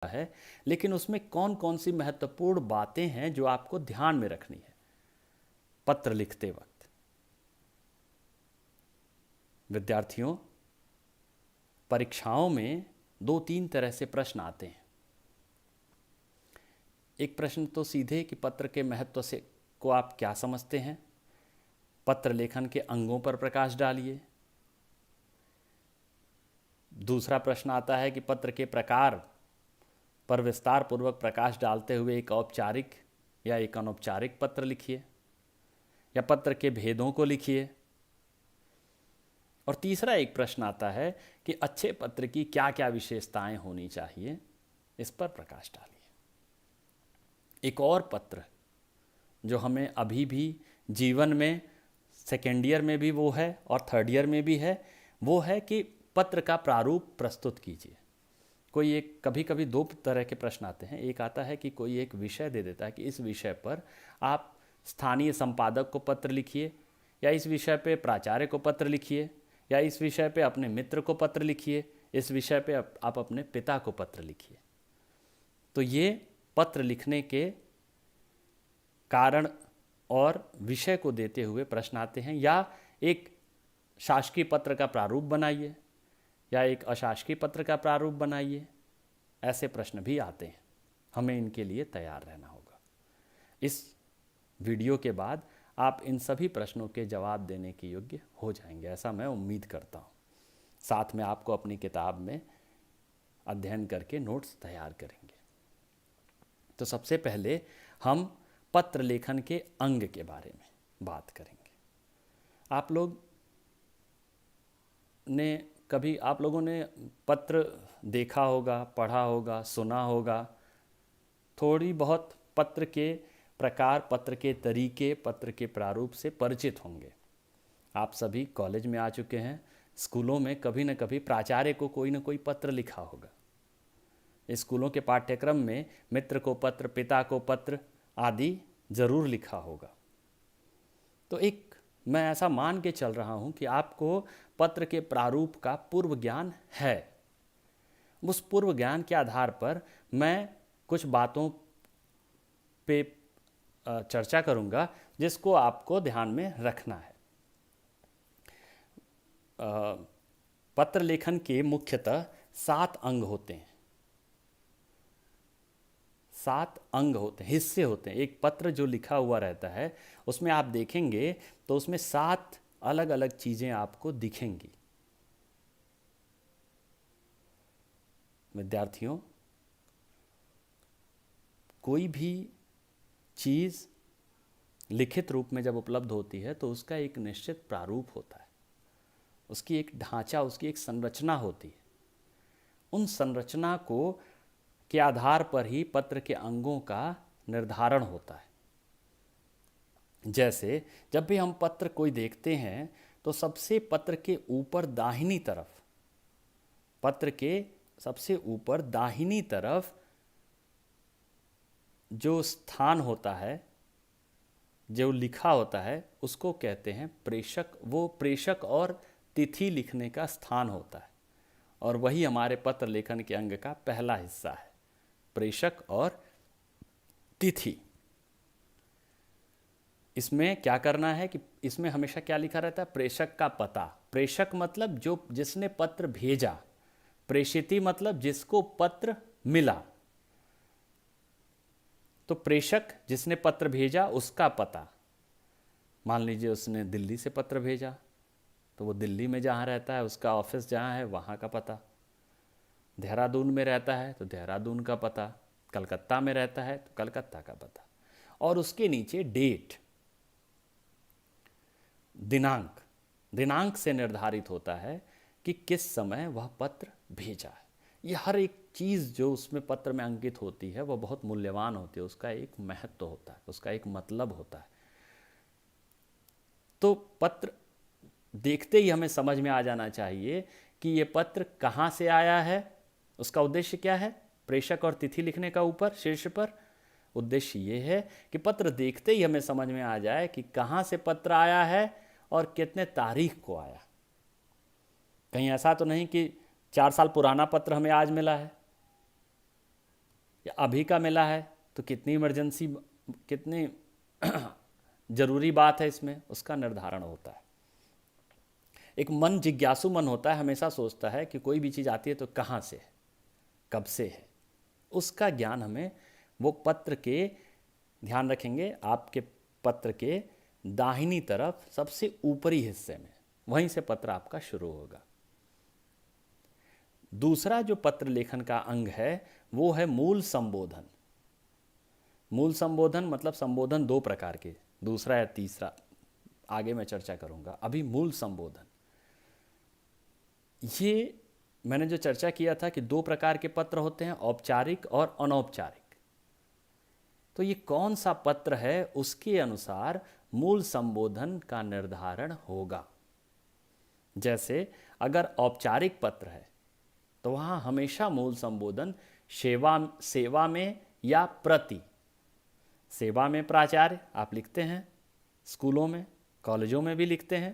है, लेकिन उसमें कौन कौन सी महत्वपूर्ण बातें हैं जो आपको ध्यान में रखनी है पत्र लिखते वक्त। विद्यार्थियों, परीक्षाओं में 2-3 तरह से प्रश्न आते हैं। एक प्रश्न तो सीधे कि पत्र के महत्व से को आप क्या समझते हैं, पत्र लेखन के अंगों पर प्रकाश डालिए। दूसरा प्रश्न आता है कि पत्र के प्रकार पर विस्तार पूर्वक प्रकाश डालते हुए एक औपचारिक या एक अनौपचारिक पत्र लिखिए, या पत्र के भेदों को लिखिए। और तीसरा एक प्रश्न आता है कि अच्छे पत्र की क्या क्या विशेषताएं होनी चाहिए, इस पर प्रकाश डालिए। एक और पत्र जो हमें अभी भी जीवन में सेकेंड ईयर में भी वो है और थर्ड ईयर में भी है, वो है कि पत्र का प्रारूप प्रस्तुत कीजिए। कोई एक कभी कभी 2 तरह के प्रश्न आते हैं। एक आता है कि कोई एक विषय दे देता है कि इस विषय पर आप स्थानीय संपादक को पत्र लिखिए, या इस विषय पे प्राचार्य को पत्र लिखिए, या इस विषय पे अपने मित्र को पत्र लिखिए, इस विषय पे आप अपने पिता को पत्र लिखिए। तो ये पत्र लिखने के कारण और विषय को देते हुए प्रश्न आते हैं। या एक शासकीय पत्र का प्रारूप बनाइए, या एक अशासकीय पत्र का प्रारूप बनाइए। ऐसे प्रश्न भी आते हैं, हमें इनके लिए तैयार रहना होगा। इस वीडियो के बाद आप इन सभी प्रश्नों के जवाब देने के योग्य हो जाएंगे, ऐसा मैं उम्मीद करता हूँ। साथ में आपको अपनी किताब में अध्ययन करके नोट्स तैयार करेंगे। तो सबसे पहले हम पत्र लेखन के अंग के बारे में बात करेंगे। आप लोगों ने पत्र देखा होगा, पढ़ा होगा, सुना होगा, थोड़ी बहुत पत्र के प्रकार, पत्र के तरीके, पत्र के प्रारूप से परिचित होंगे। आप सभी कॉलेज में आ चुके हैं, स्कूलों में कभी न कभी प्राचार्य को कोई न कोई पत्र लिखा होगा। स्कूलों के पाठ्यक्रम में मित्र को पत्र, पिता को पत्र आदि जरूर लिखा होगा। तो एक मैं ऐसा मान के चल रहा हूं कि आपको पत्र के प्रारूप का पूर्व ज्ञान है। उस पूर्व ज्ञान के आधार पर मैं कुछ बातों पे चर्चा करूंगा जिसको आपको ध्यान में रखना है। पत्र लेखन के मुख्यतः 7 अंग होते हैं। 7 अंग होते हैं, हिस्से होते हैं। एक पत्र जो लिखा हुआ रहता है उसमें आप देखेंगे तो उसमें 7 अलग अलग चीजें आपको दिखेंगी। विद्यार्थियों, कोई भी चीज लिखित रूप में जब उपलब्ध होती है तो उसका एक निश्चित प्रारूप होता है, उसकी एक ढांचा, उसकी एक संरचना होती है। उन संरचना को के आधार पर ही पत्र के अंगों का निर्धारण होता है। जैसे जब भी हम पत्र कोई देखते हैं तो सबसे पत्र के ऊपर दाहिनी तरफ, पत्र के सबसे ऊपर दाहिनी तरफ जो स्थान होता है, जो लिखा होता है, उसको कहते हैं प्रेषक। वो प्रेषक और तिथि लिखने का स्थान होता है, और वही हमारे पत्र लेखन के अंग का पहला हिस्सा है, प्रेषक और तिथि। इसमें क्या करना है कि इसमें हमेशा क्या लिखा रहता है, प्रेषक का पता। प्रेषक मतलब जो जिसने पत्र भेजा, प्रेषिती मतलब जिसको पत्र मिला। तो प्रेषक जिसने पत्र भेजा उसका पता। मान लीजिए उसने दिल्ली से पत्र भेजा तो वो दिल्ली में जहाँ रहता है उसका ऑफिस जहाँ है वहाँ का पता। देहरादून में रहता है तो देहरादून का पता, कलकत्ता में रहता है तो कलकत्ता का पता। और उसके नीचे डेट, दिनांक, दिनांक से निर्धारित होता है कि किस समय वह पत्र भेजा है। ये हर एक चीज़ जो उसमें पत्र में अंकित होती है वह बहुत मूल्यवान होती है, उसका एक महत्व होता है, उसका एक मतलब होता है। तो पत्र देखते ही हमें समझ में आ जाना चाहिए कि ये पत्र कहाँ से आया है, उसका उद्देश्य क्या है। प्रेषक और तिथि लिखने का ऊपर शीर्ष पर उद्देश्य ये है कि पत्र देखते ही हमें समझ में आ जाए कि कहाँ से पत्र आया है और कितने तारीख को आया। कहीं ऐसा तो नहीं कि 4 साल पुराना पत्र हमें आज मिला है। या अभी का मिला है तो कितनी इमरजेंसी, कितनी ज़रूरी बात है इसमें, उसका निर्धारण होता है। एक मन जिज्ञासु मन होता है, हमेशा सोचता है कि कोई भी चीज़ आती है तो कहाँ से है, कब से है, उसका ज्ञान हमें वो पत्र के, ध्यान रखेंगे आपके पत्र के दाहिनी तरफ सबसे ऊपरी हिस्से में, वहीं से पत्र आपका शुरू होगा। दूसरा जो पत्र लेखन का अंग है वो है मूल संबोधन। मूल संबोधन मतलब संबोधन दो प्रकार के, दूसरा या तीसरा आगे मैं चर्चा करूंगा। अभी मूल संबोधन, ये मैंने जो चर्चा किया था कि दो प्रकार के पत्र होते हैं, औपचारिक और अनौपचारिक। तो ये कौन सा पत्र है उसके अनुसार मूल संबोधन का निर्धारण होगा। जैसे अगर औपचारिक पत्र है तो वहाँ हमेशा मूल संबोधन सेवा में या प्रति। सेवा में प्राचार्य आप लिखते हैं, स्कूलों में कॉलेजों में भी लिखते हैं,